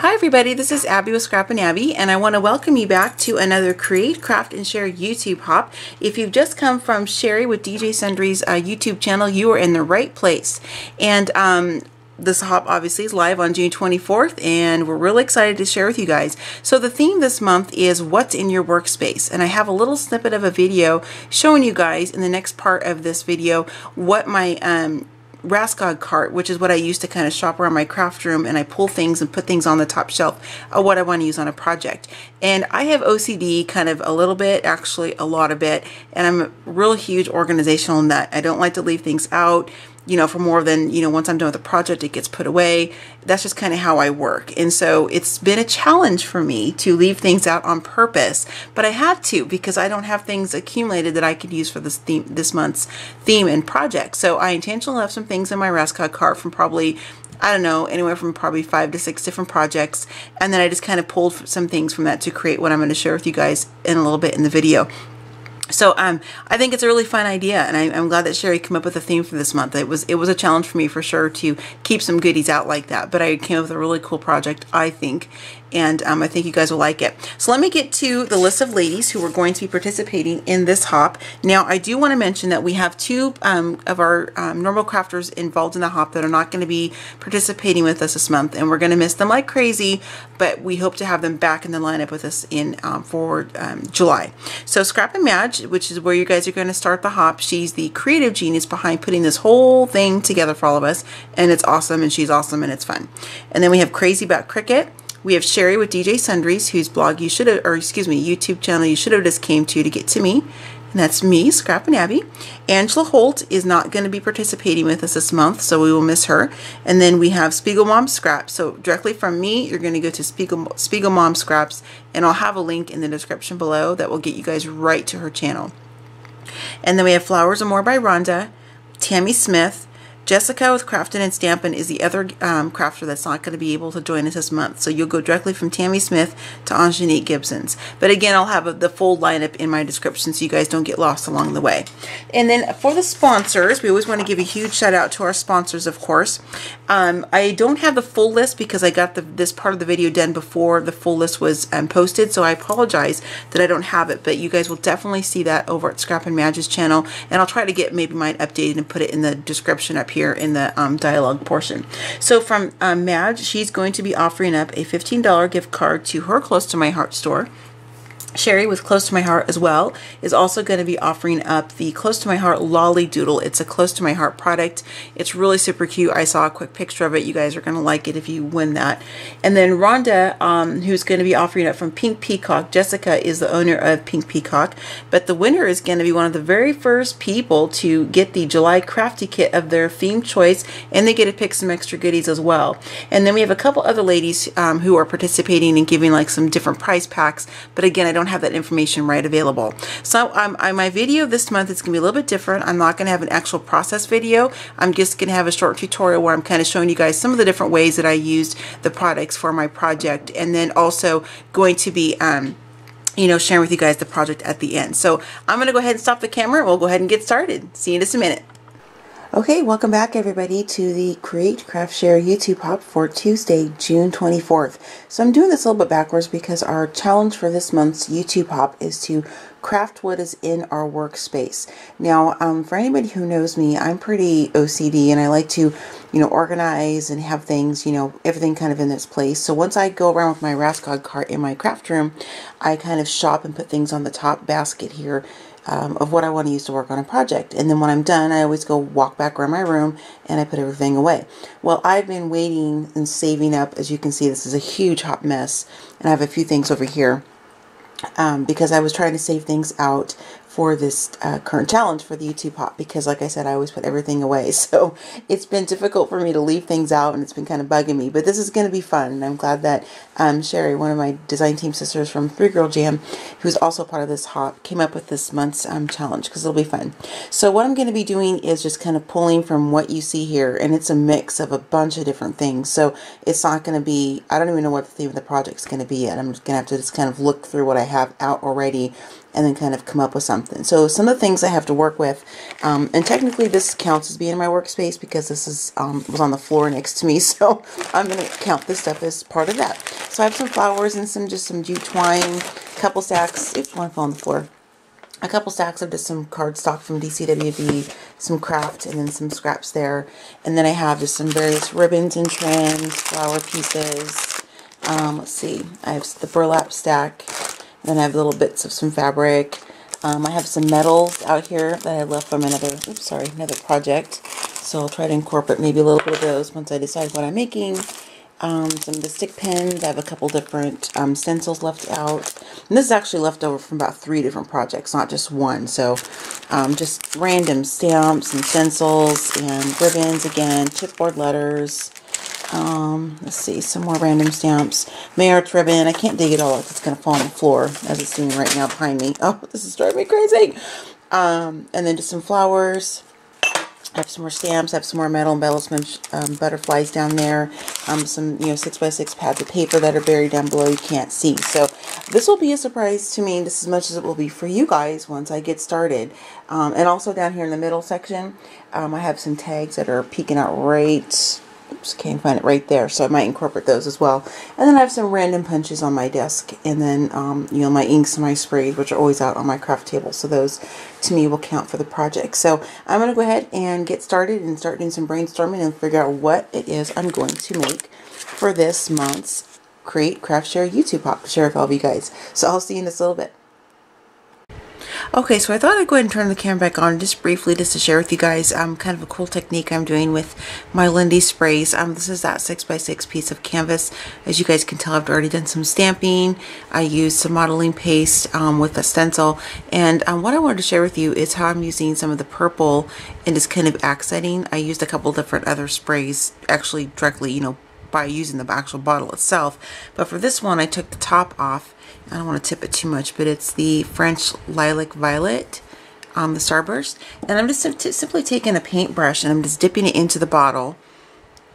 Hi everybody, this is Abby with Scrap and Abby, and I want to welcome you back to another Create, Craft, and Share YouTube hop. If you've just come from Sherry with DJ Sundries YouTube channel, you are in the right place. And this hop obviously is live on June 24th, and we're really excited to share with you guys. So the theme this month is what's in your workspace, and I have a little snippet of a video showing you guys in the next part of this video what my Rascog cart, which is what I use to kind of shop around my craft room, and I pull things and put things on the top shelf of what I want to use on a project. And I have OCD kind of a little bit, actually a lot of it, and I'm a real huge organizational nut. I don't like to leave things out, you know, for more than, you know, once I'm done with the project, it gets put away. That's just kind of how I work. And so it's been a challenge for me to leave things out on purpose, but I had to because I don't have things accumulated that I could use for this month's theme and project. So I intentionally left some things in my Rascog cart from probably, I don't know, anywhere from probably 5 to 6 different projects. And then I just kind of pulled some things from that to create what I'm going to share with you guys in a little bit in the video. So I think it's a really fun idea, and I'm glad that Sherry came up with a theme for this month. It was a challenge for me for sure to keep some goodies out like that, but I came up with a really cool project, I think, and I think you guys will like it. So let me get to the list of ladies who are going to be participating in this hop. Now I do want to mention that we have two of our normal crafters involved in the hop that are not going to be participating with us this month, and we're going to miss them like crazy, but we hope to have them back in the lineup with us in for July. So Scrap and Madge, which is where you guys are going to start the hop, she's the creative genius behind putting this whole thing together for all of us, and it's awesome, and she's awesome, and it's fun. And then we have Crazy About Cricket. We have Sherry with DJ Sundries, whose blog you should have, or excuse me, YouTube channel you should have just came to get to me. And that's me, Scrap and Abby. Angela Holt is not going to be participating with us this month, so we will miss her. And then we have Spiegel Mom Scrap. So directly from me, you're going to go to Spiegel Mom Scraps, and I'll have a link in the description below that will get you guys right to her channel. And then we have Flowers and More by Rhonda, Tammy Smith. Jessica with Craftin' and Stampin' is the other crafter that's not going to be able to join us this month. So you'll go directly from Tammy Smith to Angenique Gibson's. But again, I'll have the full lineup in my description so you guys don't get lost along the way. And then for the sponsors, we always want to give a huge shout out to our sponsors, of course. I don't have the full list because I got this part of the video done before the full list was posted. So I apologize that I don't have it. But you guys will definitely see that over at Scrap and Madge's channel. And I'll try to get maybe mine updated and put it in the description up here in the dialogue portion. So from Madge, she's going to be offering up a $15 gift card to her Close to My Heart store. Sherry with Close to My Heart as well is also going to be offering up the Close to My Heart Lolly Doodle. It's a Close to My Heart product. It's really super cute. I saw a quick picture of it. You guys are going to like it if you win that. And then Rhonda, who's going to be offering it from Pink Peacock. Jessica is the owner of Pink Peacock, but the winner is going to be one of the very first people to get the July Crafty Kit of their theme choice, and they get to pick some extra goodies as well. And then we have a couple other ladies who are participating and giving like some different prize packs, but again, I don't have that information right available. So my video this month is going to be a little bit different. I'm not going to have an actual process video. I'm just going to have a short tutorial where I'm kind of showing you guys some of the different ways that I used the products for my project, and then also going to be you know, sharing with you guys the project at the end. So I'm going to go ahead and stop the camera, and we'll go ahead and get started. See you in just a minute. Okay, welcome back everybody to the Create, Craft, Share YouTube hop for Tuesday, June 24th. So I'm doing this a little bit backwards because our challenge for this month's YouTube hop is to craft what is in our workspace. Now, for anybody who knows me, I'm pretty OCD, and I like to, you know, organize and have things, you know, everything kind of in its place. So once I go around with my Rascog cart in my craft room, I kind of shop and put things on the top basket here of what I want to use to work on a project. And then when I'm done, I always go walk back around my room and I put everything away. Well, I've been waiting and saving up. As you can see, this is a huge hot mess, and I have a few things over here because I was trying to save things out for this current challenge for the YouTube hop, because like I said, I always put everything away. So it's been difficult for me to leave things out, and it's been kind of bugging me, but this is going to be fun. And I'm glad that Sherry, one of my design team sisters from 3 Girl Jam, who's also part of this hop, came up with this month's challenge, because it'll be fun. So what I'm going to be doing is just kind of pulling from what you see here, and it's a mix of a bunch of different things. So it's not going to be, I don't even know what the theme of the project's going to be yet. I'm just going to have to just kind of look through what I have out already and then kind of come up with something. So some of the things I have to work with, and technically this counts as being in my workspace because this is was on the floor next to me, so I'm going to count this stuff as part of that. So I have some flowers and just some jute twine, a couple stacks, oops, one fell on the floor. A couple stacks of just some cardstock from DCWB, some craft, and then some scraps there. And then I have just some various ribbons and trims, flower pieces. Let's see, I have the burlap stack. Then I have little bits of some fabric. I have some metals out here that I left from another project. So I'll try to incorporate maybe a little bit of those once I decide what I'm making. Some of the stick pins. I have a couple different stencils left out. And this is actually left over from about 3 different projects, not just one. So just random stamps and stencils and ribbons again, chipboard letters. Let's see, some more random stamps. Mayart's ribbon. I can't dig it all. It's going to fall on the floor as it's doing right now behind me. Oh, this is driving me crazy. And then just some flowers. I have some more stamps. I have some more metal embellishment butterflies down there. Some 6x6 pads of paper that are buried down below you can't see. So this will be a surprise to me just as much as it will be for you guys once I get started. And also down here in the middle section, I have some tags that are peeking out right. Oops, can't find it right there, so I might incorporate those as well. And then I have some random punches on my desk, and then my inks and my sprays, which are always out on my craft table. So those, to me, will count for the project. So I'm going to go ahead and get started and start doing some brainstorming and figure out what it is I'm going to make for this month's Create, Craft, Share YouTube Pop to share with all of you guys. So I'll see you in just a little bit. Okay, so I thought I'd go ahead and turn the camera back on just briefly just to share with you guys kind of a cool technique I'm doing with my Lindy sprays. This is that 6x6 piece of canvas. As you guys can tell, I've already done some stamping. I used some modeling paste with a stencil. And what I wanted to share with you is how I'm using some of the purple and just kind of accenting. I used a couple different other sprays actually directly, by using the actual bottle itself. But for this one, I took the top off. I don't want to tip it too much, but it's the French Lilac Violet, the Starburst. And I'm just simply taking a paintbrush and I'm just dipping it into the bottle.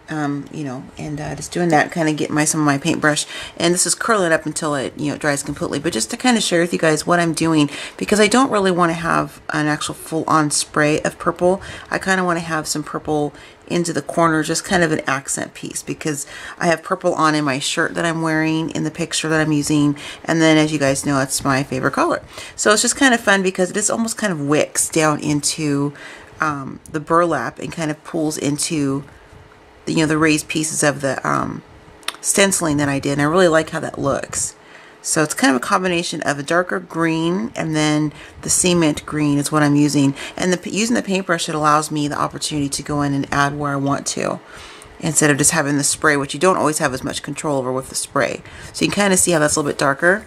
And just doing that, kind of get some of my paintbrush, and this is curling up until it dries completely, but just to kind of share with you guys what I'm doing, because I don't really want to have an actual full-on spray of purple. I kind of want to have some purple into the corner, just kind of an accent piece, because I have purple on in my shirt that I'm wearing in the picture that I'm using, and then as you guys know, it's my favorite color. So it's just kind of fun because it just almost kind of wicks down into the burlap and kind of pulls into the raised pieces of the stenciling that I did, and I really like how that looks. So it's kind of a combination of a darker green and then the cement green is what I'm using. And using the paintbrush, it allows me the opportunity to go in and add where I want to, instead of just having the spray, which you don't always have as much control over with the spray. So you can kind of see how that's a little bit darker.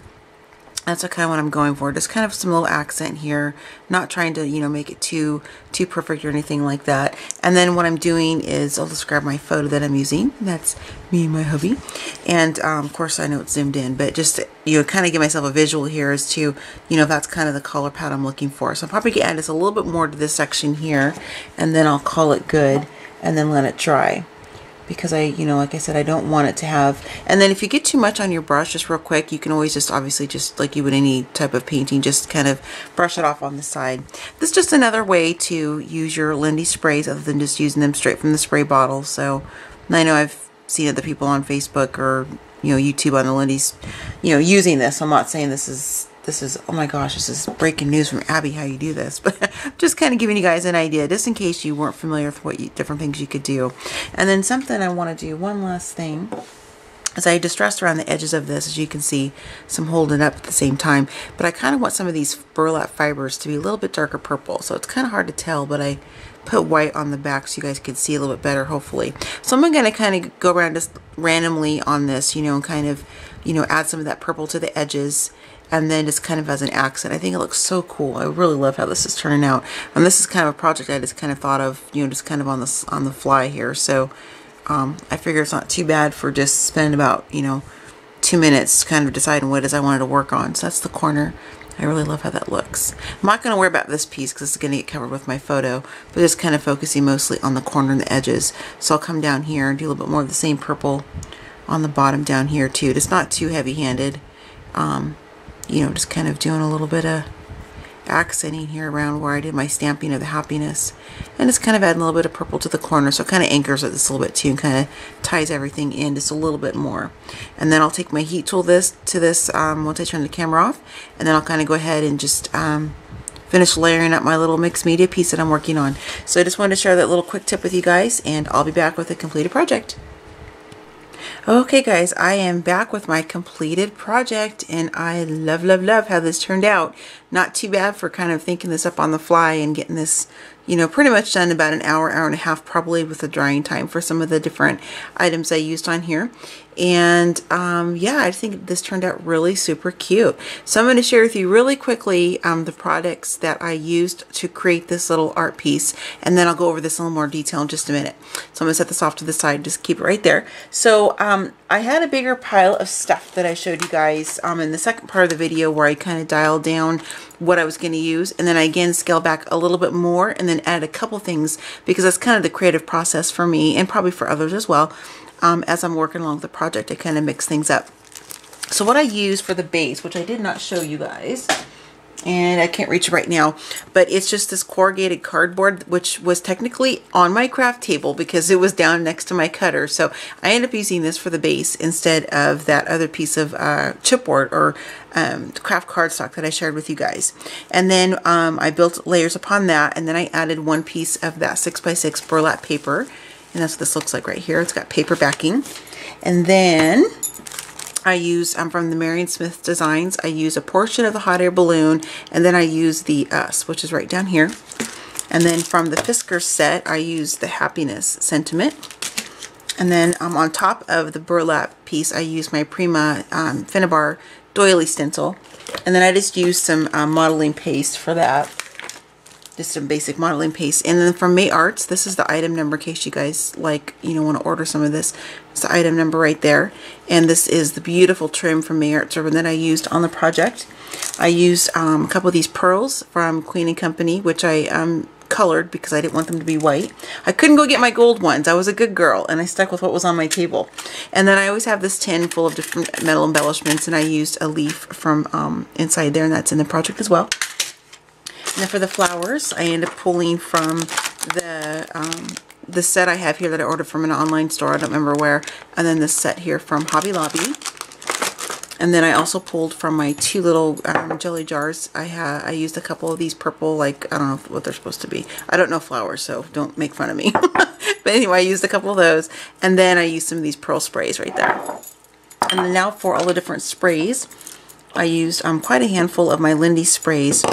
That's kind of what I'm going for. Just kind of some little accent here, not trying to make it too perfect or anything like that. And then what I'm doing is I'll just grab my photo that I'm using. That's me and my hubby. And of course I know it's zoomed in, but just kind of give myself a visual here as to that's kind of the color palette I'm looking for. So I'm probably gonna add just a little bit more to this section here, and then I'll call it good, and then let it dry. Because like I said, I don't want it to have, and then if you get too much on your brush, just real quick, you can always just obviously just like you would any type of painting, just kind of brush it off on the side. This is just another way to use your Lindy sprays other than just using them straight from the spray bottle. So I know I've seen other people on Facebook or YouTube on the Lindy's using this. I'm not saying this is oh my gosh, this is breaking news from Abby how you do this, but just kind of giving you guys an idea just in case you weren't familiar with what different things you could do. And then something I want to do, one last thing, as I distressed around the edges of this, as you can see, some holding up at the same time, but I kind of want some of these burlap fibers to be a little bit darker purple, so it's kind of hard to tell, but I put white on the back so you guys can see a little bit better, hopefully. So I'm going to kind of go around just randomly on this, and kind of, add some of that purple to the edges, and then just kind of as an accent. I think it looks so cool. I really love how this is turning out. And this is kind of a project I just kind of thought of, just kind of on the fly here. So I figure it's not too bad for just spending about, 2 minutes kind of deciding what it is I wanted to work on. So that's the corner. I really love how that looks. I'm not going to worry about this piece because it's going to get covered with my photo, but just kind of focusing mostly on the corner and the edges. So I'll come down here and do a little bit more of the same purple on the bottom down here too. It's not too heavy-handed. Just kind of doing a little bit of accenting here around where I did my stamping of the happiness. And it's kind of adding a little bit of purple to the corner, so it kind of anchors it just a little bit too and kind of ties everything in just a little bit more. And then I'll take my heat tool once I turn the camera off, and then I'll kind of go ahead and just finish layering up my little mixed media piece that I'm working on. So I just wanted to share that little quick tip with you guys, and I'll be back with a completed project. Okay guys, I am back with my completed project, and I love how this turned out. Not too bad for kind of thinking this up on the fly and getting this, you know, pretty much done about an hour and a half probably with the drying time for some of the different items I used on here. And yeah, I think this turned out really super cute. So I'm going to share with you really quickly the products that I used to create this little art piece, and then I'll go over this in a little more detail in just a minute. So I'm going to set this off to the side, just keep it right there. So I had a bigger pile of stuff that I showed you guys in the second part of the video, where I kind of dialed down what I was going to use, and then I again scaled back a little bit more and then added a couple things, because that's kind of the creative process for me and probably for others as well. As I'm working along the project, I kind of mix things up. So what I use for the base, which I did not show you guys, and I can't reach it right now, but it's just this corrugated cardboard, which was technically on my craft table because it was down next to my cutter. So I ended up using this for the base instead of that other piece of chipboard or craft cardstock that I shared with you guys. And then I built layers upon that, and then I added one piece of that 6x6 burlap paper. And that's what this looks like right here. It's got paper backing. And then I use, from the Marion Smith Designs, I use a portion of the hot air balloon, and then I use the Us, which is right down here. And then from the Fisker set, I use the Happiness Sentiment. And then on top of the burlap piece, I use my Prima Finnabar doily stencil. And then I just used some modeling paste for that. Just some basic modeling paste. And then from May Arts, this is the item number in case you guys want to order some of this. It's the item number right there. And this is the beautiful trim from May Arts Urban that I used on the project. I used a couple of these pearls from Queen & Company, which I colored because I didn't want them to be white. I couldn't go get my gold ones. I was a good girl, and I stuck with what was on my table. And then I always have this tin full of different metal embellishments, and I used a leaf from inside there, and that's in the project as well. And then for the flowers, I end up pulling from the set I have here that I ordered from an online store, I don't remember where, and then this set here from Hobby Lobby. And then I also pulled from my two little jelly jars. I used a couple of these purple, like, I don't know what they're supposed to be. I don't know flowers, so don't make fun of me. But anyway, I used a couple of those, and then I used some of these pearl sprays right there. And then now for all the different sprays, I used quite a handful of my Lindy sprays.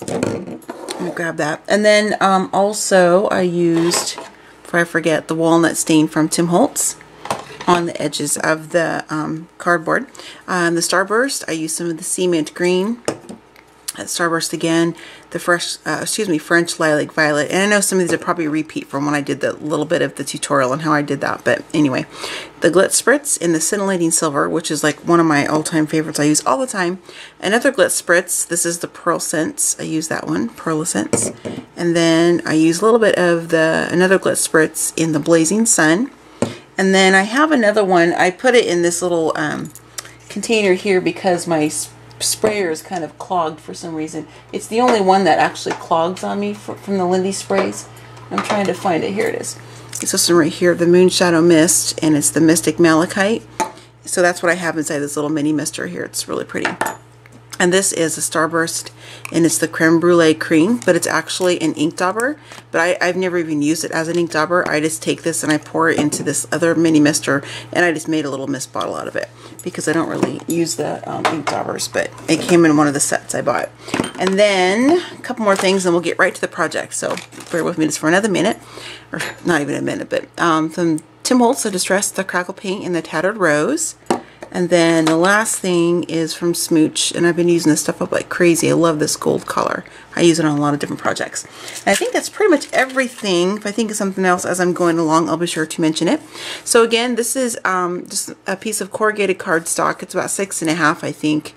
Let me grab that. And then also I used, before I forget, the walnut stain from Tim Holtz on the edges of the cardboard. The Starburst, I used some of the Cement Green. Starburst again, the French Lilac Violet. And I know some of these are probably a repeat from when I did the little bit of the tutorial on how I did that. But anyway, the Glitz Spritz in the Scintillating Silver, which is like one of my all-time favorites I use all the time. Another Glitz Spritz, this is the Pearl Scents. I use that one, Pearl Scents. And then I use a little bit of another Glitz Spritz in the Blazing Sun. And then I have another one. I put it in this little container here because my sprayer is kind of clogged for some reason. It's the only one that actually clogs on me from the Lindy sprays. I'm trying to find it. Here it is. It's this one right here, the Moonshadow Mist, and it's the Mystic Malachite. So that's what I have inside this little mini mister here. It's really pretty. And this is a Starburst, and it's the Creme Brulee Cream, but it's actually an ink dauber. But I've never even used it as an ink dauber. I just take this and I pour it into this other mini mister, and I just made a little mist bottle out of it because I don't really use the ink daubers, but it came in one of the sets I bought. And then a couple more things, and we'll get right to the project. So bear with me just for another minute, or not even a minute, but from Tim Holtz, the Distressed, the Crackle Paint, and the Tattered Rose. And then the last thing is from Smooch, and I've been using this stuff up like crazy. I love this gold color. I use it on a lot of different projects. And I think that's pretty much everything. If I think of something else as I'm going along, I'll be sure to mention it. So again, this is just a piece of corrugated cardstock. It's about 6.5, I think.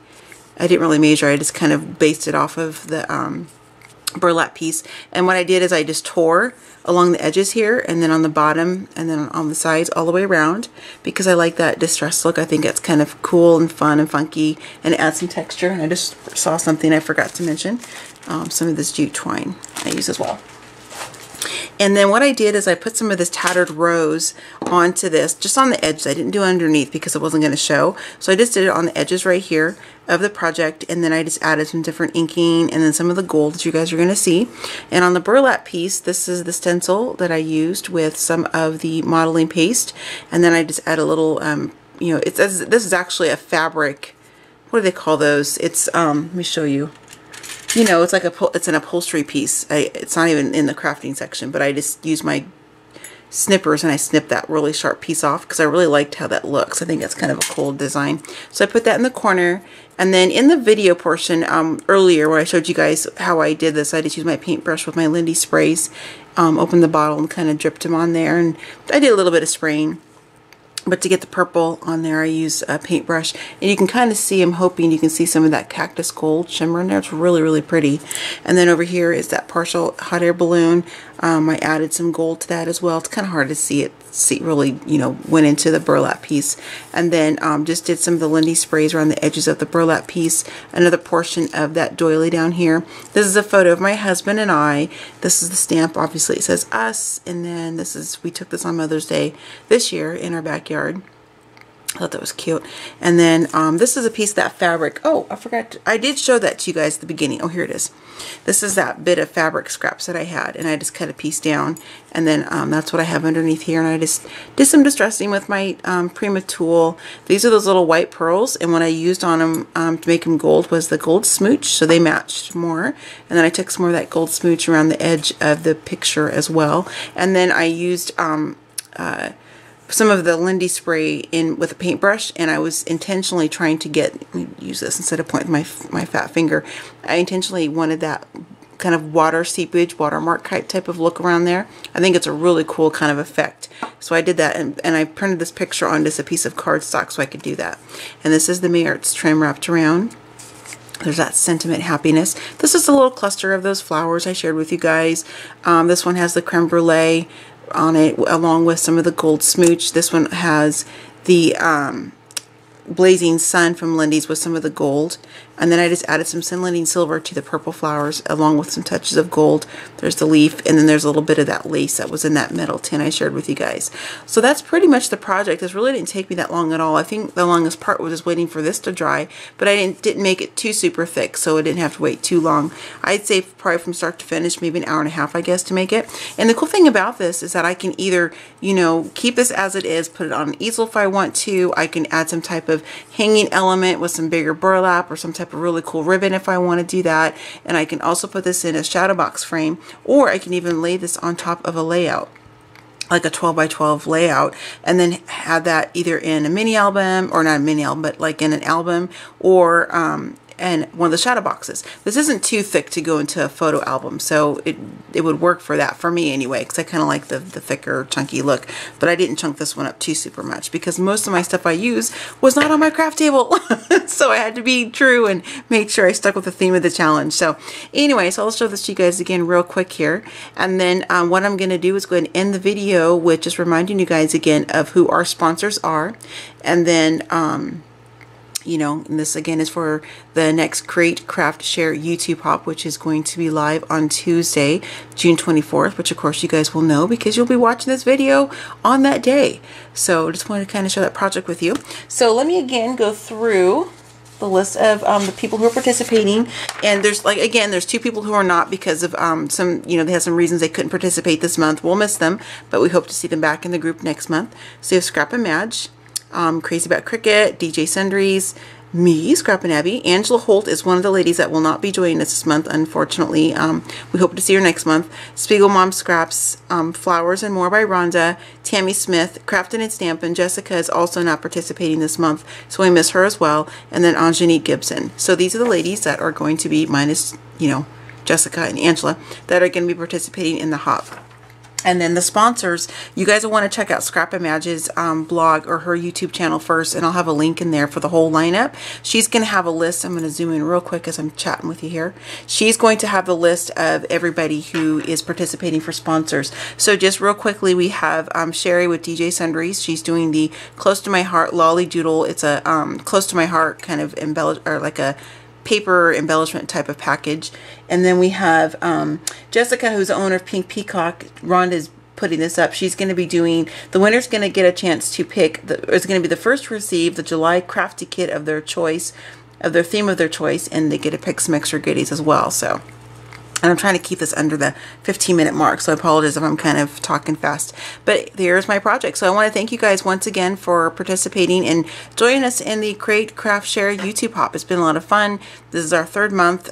I didn't really measure. I just kind of based it off of the burlap piece. And what I did is I just tore along the edges here, and then on the bottom, and then on the sides all the way around, because I like that distressed look. I think it's kind of cool and fun and funky, and it adds some texture. And I just saw something I forgot to mention. Some of this jute twine I use as well. And then what I did is I put some of this tattered rose onto this, just on the edges. I didn't do underneath because it wasn't going to show. So I just did it on the edges right here of the project. And then I just added some different inking and then some of the gold that you guys are going to see. And on the burlap piece, this is the stencil that I used with some of the modeling paste. And then I just add a little, you know, this is actually a fabric. What do they call those? It's, let me show you. You know, it's like it's an upholstery piece. It's not even in the crafting section, but I just use my snippers and I snip that really sharp piece off because I really liked how that looks. I think that's kind of a cool design. So I put that in the corner, and then in the video portion earlier where I showed you guys how I did this, I just used my paintbrush with my Lindy sprays, opened the bottle and kind of dripped them on there, and I did a little bit of spraying. But to get the purple on there, I use a paintbrush. And you can kind of see, I'm hoping you can see some of that cactus gold shimmer in there. It's really, really pretty. And then over here is that partial hot air balloon. I added some gold to that as well. It's kind of hard to see it. Really, you know, went into the burlap piece. And then just did some of the Lindy sprays around the edges of the burlap piece. Another portion of that doily down here. This is a photo of my husband and I. This is the stamp. Obviously, it says us. And then this is, we took this on Mother's Day this year in our backyard. I thought that was cute. And then this is a piece of that fabric. Oh, I forgot. I did show that to you guys at the beginning. Oh, here it is. This is that bit of fabric scraps that I had, and I just cut a piece down, and then that's what I have underneath here. And I just did some distressing with my Prima tool. These are those little white pearls, and what I used on them to make them gold was the gold smooch, so they matched more. And then I took some more of that gold smooch around the edge of the picture as well. And then I used some of the Lindy spray in with a paintbrush, and I was intentionally trying to get, let me use this instead of pointing my fat finger. I intentionally wanted that kind of water seepage, watermark type of look around there. I think it's a really cool kind of effect. So I did that, and I printed this picture on just a piece of cardstock so I could do that. And this is the Mayarts trim wrapped around. There's that sentiment happiness. This is a little cluster of those flowers I shared with you guys. This one has the creme brulee on it along with some of the gold smooch. This one has the blazing sun from Lindy's with some of the gold, and then I just added some Cinlending silver to the purple flowers along with some touches of gold. There's the leaf, and then there's a little bit of that lace that was in that metal tin I shared with you guys. So that's pretty much the project. This really didn't take me that long at all. I think the longest part was just waiting for this to dry, but I didn't make it too super thick, so I didn't have to wait too long. I'd say probably from start to finish maybe an hour and a half, I guess, to make it. And the cool thing about this is that I can either, you know, keep this as it is, put it on an easel if I want to. I can add some type of hanging element with some bigger burlap or some type of really cool ribbon if I want to do that. And I can also put this in a shadow box frame, or I can even lay this on top of a layout, like a 12 by 12 layout, and then have that either in a mini album, or not a mini album, but like in an album, or and one of the shadow boxes. This isn't too thick to go into a photo album, so it would work for that, for me anyway, because I kind of like the thicker, chunky look. But I didn't chunk this one up too super much because most of my stuff I use was not on my craft table. So I had to be true and make sure I stuck with the theme of the challenge. So anyway, so I'll show this to you guys again real quick here. And then what I'm going to do is go ahead and end the video with just reminding you guys again of who our sponsors are. And then you know, and this again is for the next Create, Craft, Share YouTube Hop, which is going to be live on Tuesday, June 24th, which of course you guys will know because you'll be watching this video on that day. So just wanted to kind of share that project with you. So let me again go through the list of the people who are participating, and there's like, again, there's 2 people who are not because of some, you know, they have some reasons they couldn't participate this month. We'll miss them, but we hope to see them back in the group next month. So you have Scrap and Madge, Crazy About Cricket, DJ Sundries, me, Scrap and Abby. Angela Holt is one of the ladies that will not be joining us this month, unfortunately. We hope to see her next month. Spiegel Mom Scraps, Flowers and More by Rhonda, Tammy Smith, Craftin' and Stampin'. Jessica is also not participating this month, so we miss her as well. And then Anjani Gibson. So these are the ladies that are going to be, minus, you know, Jessica and Angela, that are going to be participating in the hop. And then the sponsors, you guys will want to check out Scrap and Madge's blog or her YouTube channel first, and I'll have a link in there for the whole lineup. She's going to have a list. I'm going to zoom in real quick as I'm chatting with you here. She's going to have the list of everybody who is participating for sponsors. So just real quickly, we have Sherry with DJ Sundries. She's doing the Close to My Heart Lolly Doodle. It's a close to my heart kind of embellish, or like a paper embellishment type of package. And then we have Jessica, who's the owner of Pink Peacock. Rhonda is putting this up. She's going to be doing, the winner's going to get a chance to pick, it's going to be the first to receive the July crafty kit of their choice, of their theme of their choice, and they get to pick some extra goodies as well. So, and I'm trying to keep this under the 15-minute mark, so I apologize if I'm kind of talking fast. But there's my project. So I want to thank you guys once again for participating and joining us in the Create, Craft, Share YouTube Hop. It's been a lot of fun. This is our 3rd month.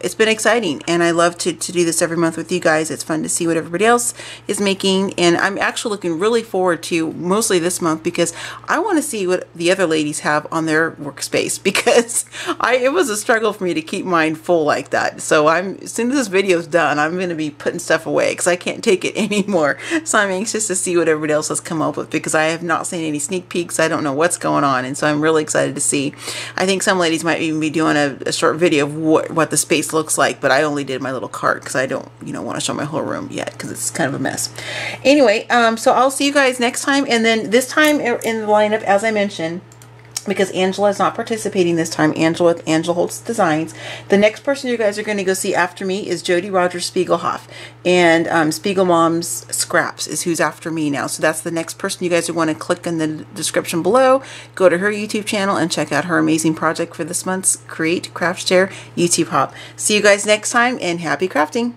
It's been exciting, and I love to do this every month with you guys. It's fun to see what everybody else is making, and I'm actually looking really forward to mostly this month because I want to see what the other ladies have on their workspace, because it was a struggle for me to keep mine full like that. So as soon as this video's done, I'm going to be putting stuff away because I can't take it anymore. So I'm anxious to see what everybody else has come up with, because I have not seen any sneak peeks. I don't know what's going on, and so I'm really excited to see. I think some ladies might even be doing a short video of what the space looks like, but I only did my little cart because I don't want to show my whole room yet because it's kind of a mess. Anyway, so I'll see you guys next time, and then this time in the lineup, as I mentioned, because Angela is not participating this time, Angela with Angela Holtz Designs. The next person you guys are going to go see after me is Jody Rogers Spiegelhoff, and Spiegel Mom's Scraps is who's after me now. So that's the next person you guys would want to click in the description below. Go to her YouTube channel and check out her amazing project for this month's Create, Craft, Share YouTube Hop. See you guys next time, and happy crafting!